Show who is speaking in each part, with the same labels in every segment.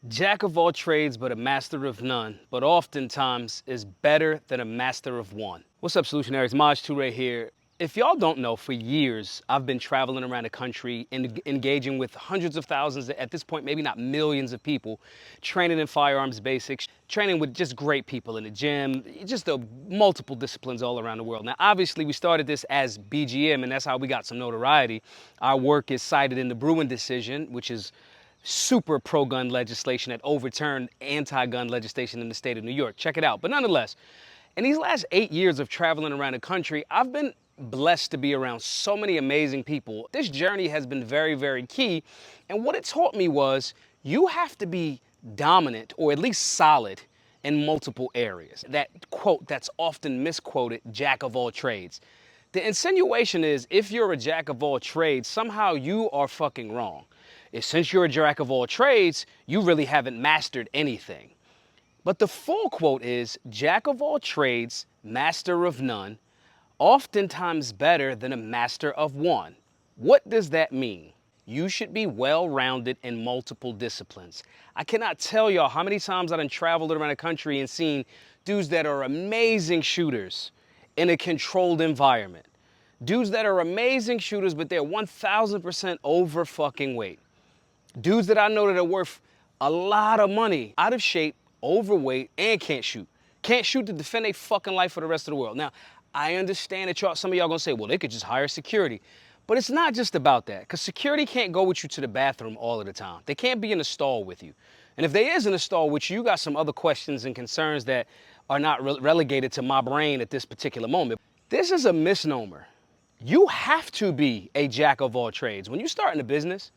Speaker 1: Jack of all trades, but a master of none, but oftentimes is better than a master of one. What's up, Solutionaries? Maj Toure here. If y'all don't know, for years, I've been traveling around the country and engaging with hundreds of thousands, at this point, maybe not millions of people, training in firearms basics, training with just great people in the gym, just the multiple disciplines all around the world. Now, obviously, we started this as BGM, and that's how we got some notoriety. Our work is cited in the Bruin decision, which is super pro-gun legislation that overturned anti-gun legislation in the state of New York. Check it out. But nonetheless, in these last 8 years of traveling around the country, I've been blessed to be around so many amazing people. This journey has been very, very key. And what it taught me was you have to be dominant or at least solid in multiple areas. That quote that's often misquoted, jack of all trades. The insinuation is if you're a jack of all trades, somehow you are fucking wrong. Since you're a jack of all trades, you really haven't mastered anything. But the full quote is, jack of all trades, master of none, oftentimes better than a master of one. What does that mean? You should be well-rounded in multiple disciplines. I cannot tell y'all how many times I've traveled around the country and seen dudes that are amazing shooters in a controlled environment. Dudes that are amazing shooters, but they're 1,000% over fucking weight. Dudes that I know that are worth a lot of money, out of shape, overweight, and can't shoot. Can't shoot to defend their fucking life for the rest of the world. Now, I understand that some of y'all gonna say, well, they could just hire security. But it's not just about that, because security can't go with you to the bathroom all of the time. They can't be in the stall with you. And if they is in the stall with you, you got some other questions and concerns that are not relegated to my brain at this particular moment. This is a misnomer. You have to be a jack of all trades. When you start in a business,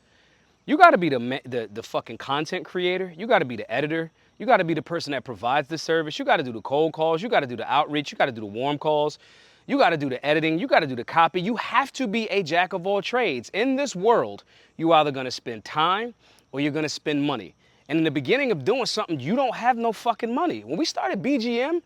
Speaker 1: you got to be the fucking content creator. You got to be the editor. You got to be the person that provides the service. You got to do the cold calls. You got to do the outreach. You got to do the warm calls. You got to do the editing. You got to do the copy. You have to be a jack of all trades. In this world, you either going to spend time or you're going to spend money. And in the beginning of doing something, you don't have no fucking money. When we started BGM,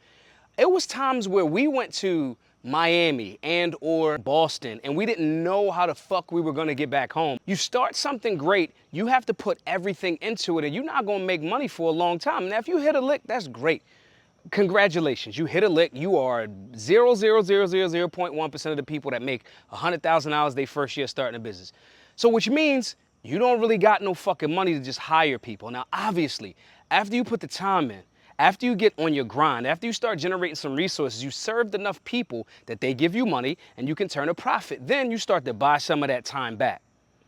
Speaker 1: it was times where we went to Miami and or Boston and we didn't know how the fuck we were gonna get back home. You start something great, you have to put everything into it and you're not gonna make money for a long time. Now, if you hit a lick, that's great. Congratulations, you hit a lick. You are 0.1% of the people that make $100,000 their first year starting a business. So which means you don't really got no fucking money to just hire people. Now, obviously, after you put the time in, after you get on your grind, after you start generating some resources, you served enough people that they give you money and you can turn a profit. Then you start to buy some of that time back.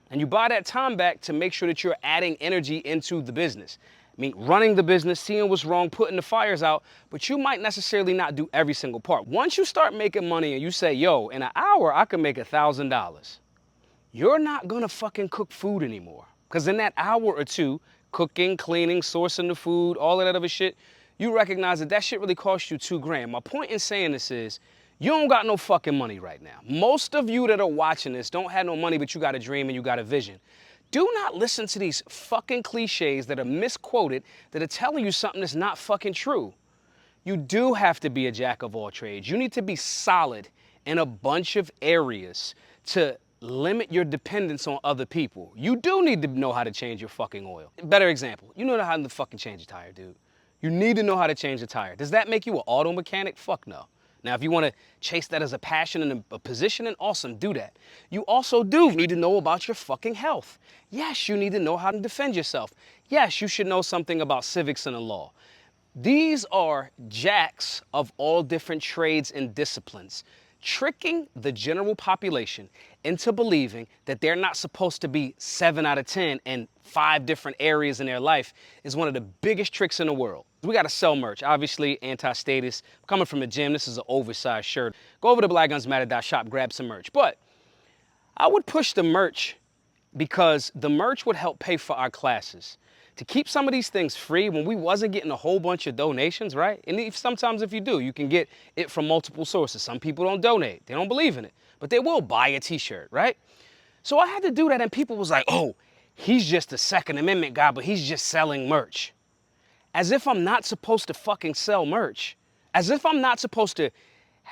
Speaker 1: And you buy that time back to make sure that you're adding energy into the business. I mean, running the business, seeing what's wrong, putting the fires out, but you might necessarily not do every single part. Once you start making money and you say, yo, in an hour, I can make $1,000. You're not gonna fucking cook food anymore. Because in that hour or two, cooking, cleaning, sourcing the food, all of that other shit, you recognize that that shit really cost you $2,000. My point in saying this is, you don't got no fucking money right now. Most of you that are watching this don't have no money, but you got a dream and you got a vision. Do not listen to these fucking cliches that are misquoted that are telling you something that's not fucking true. You do have to be a jack of all trades. You need to be solid in a bunch of areas to limit your dependence on other people. You do need to know how to change your fucking oil. Better example, you know how to fucking change a tire, dude. You need to know how to change a tire. Does that make you an auto mechanic? Fuck no. Now, if you want to chase that as a passion and a position, then awesome, do that. You also do need to know about your fucking health. Yes, you need to know how to defend yourself. Yes, you should know something about civics and the law. These are jacks of all different trades and disciplines, tricking the general population into believing that they're not supposed to be 7 out of 10 in 5 different areas in their life is one of the biggest tricks in the world. We gotta sell merch, obviously anti-status. Coming from the gym, this is an oversized shirt. Go over to blackgunsmatter.shop, grab some merch. But I would push the merch because the merch would help pay for our classes. To keep some of these things free when we wasn't getting a whole bunch of donations, right? And sometimes if you do, you can get it from multiple sources. Some people don't donate, they don't believe in it, but they will buy a t-shirt, right? So I had to do that and people was like, oh, he's just a Second Amendment guy, but he's just selling merch. As if I'm not supposed to fucking sell merch. As if I'm not supposed to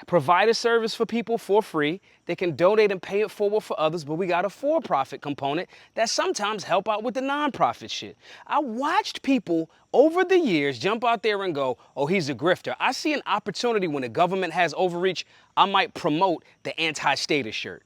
Speaker 1: provide a service for people for free. They can donate and pay it forward for others, but we got a for-profit component that sometimes help out with the nonprofit shit. I watched people over the years jump out there and go, oh, he's a grifter. I see an opportunity when the government has overreach, I might promote the anti-status shirt.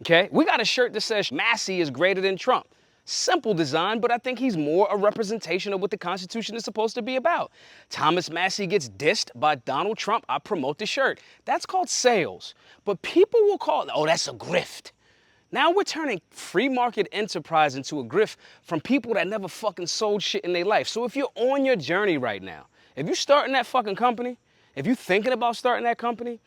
Speaker 1: Okay? We got a shirt that says Massey is greater than Trump. Simple design, but I think he's more a representation of what the Constitution is supposed to be about. Thomas Massey gets dissed by Donald Trump. I promote the shirt. That's called sales. But people will call it, oh, that's a grift. Now we're turning free market enterprise into a grift from people that never fucking sold shit in their life. So if you're on your journey right now, if you're starting that fucking company, if you're thinking about starting that company,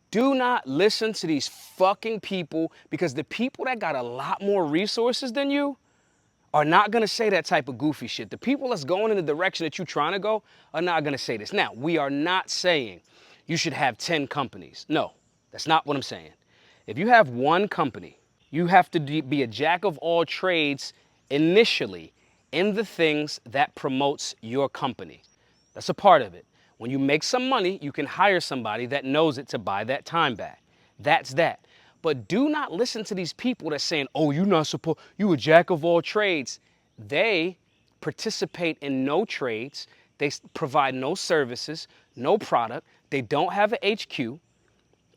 Speaker 1: do not listen to these fucking people, because the people that got a lot more resources than you are not gonna say that type of goofy shit. The people that's going in the direction that you're trying to go are not gonna say this. Now, we are not saying you should have 10 companies. No, that's not what I'm saying. If you have one company, you have to be a jack of all trades initially in the things that promotes your company. That's a part of it. When you make some money, you can hire somebody that knows it to buy that time back. That's that. But do not listen to these people that's saying, oh, you're not supposed, you a jack of all trades. They participate in no trades. They provide no services, no product. They don't have an HQ.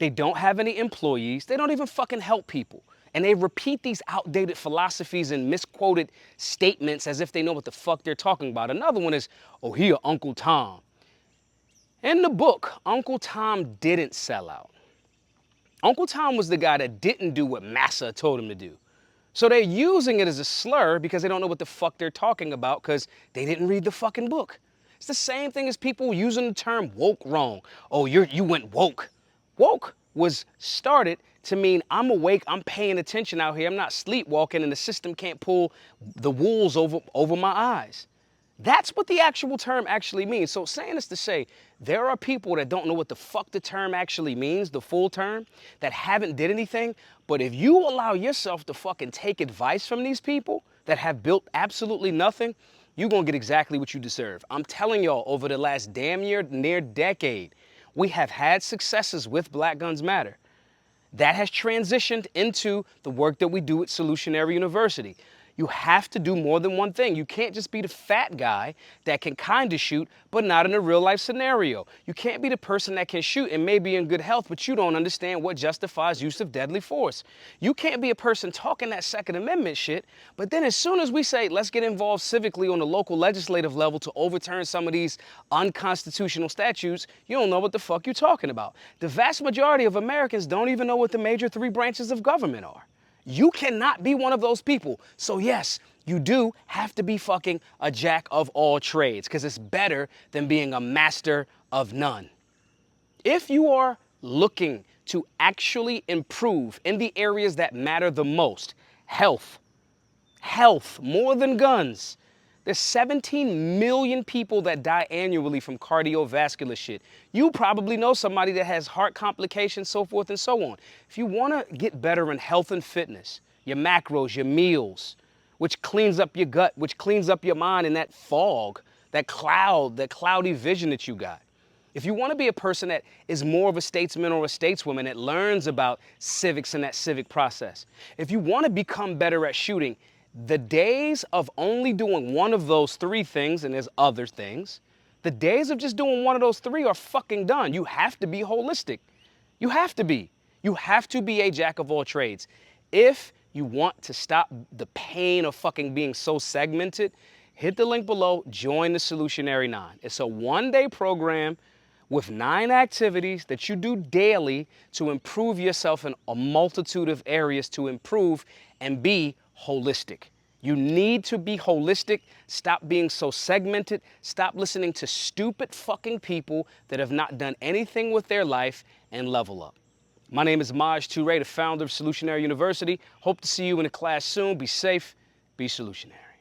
Speaker 1: They don't have any employees. They don't even fucking help people. And they repeat these outdated philosophies and misquoted statements as if they know what the fuck they're talking about. Another one is, oh, he a Uncle Tom. In the book, Uncle Tom didn't sell out. Uncle Tom was the guy that didn't do what Massa told him to do. So they're using it as a slur because they don't know what the fuck they're talking about because they didn't read the fucking book. It's the same thing as people using the term woke wrong. Oh, you went woke. Woke was started to mean I'm awake, I'm paying attention out here, I'm not sleepwalking, and the system can't pull the wools over my eyes. That's what the actual term actually means. So saying this to say, there are people that don't know what the fuck the term actually means, the full term, that haven't did anything. But if you allow yourself to fucking take advice from these people that have built absolutely nothing, you're gonna get exactly what you deserve. I'm telling y'all, over the last damn near decade, we have had successes with Black Guns Matter. That has transitioned into the work that we do at Solutionary University. You have to do more than one thing. You can't just be the fat guy that can kind of shoot, but not in a real life scenario. You can't be the person that can shoot and may be in good health, but you don't understand what justifies use of deadly force. You can't be a person talking that Second Amendment shit, but then as soon as we say, let's get involved civically on the local legislative level to overturn some of these unconstitutional statutes, you don't know what the fuck you're talking about. The vast majority of Americans don't even know what the major three branches of government are. You cannot be one of those people. So yes, you do have to be fucking a jack of all trades, because it's better than being a master of none. If you are looking to actually improve in the areas that matter the most, health more than guns. There's 17 million people that die annually from cardiovascular shit. You probably know somebody that has heart complications, so forth and so on. If you want to get better in health and fitness, your macros, your meals, which cleans up your gut, which cleans up your mind in that fog, that cloud, that cloudy vision that you got. If you want to be a person that is more of a statesman or a stateswoman that learns about civics and that civic process. If you want to become better at shooting, the days of only doing one of those three things, and there's other things, the days of just doing one of those three are fucking done. You have to be holistic. You have to be. You have to be a jack of all trades. If you want to stop the pain of fucking being so segmented, hit the link below, join the Solutionary 9. It's a one-day program with 9 activities that you do daily to improve yourself in a multitude of areas to improve and be holistic. You need to be holistic. Stop being so segmented. Stop listening to stupid fucking people that have not done anything with their life, and level up. My name is Maj Toure, the founder of Solutionary University. Hope to see you in a class soon. Be safe, be solutionary.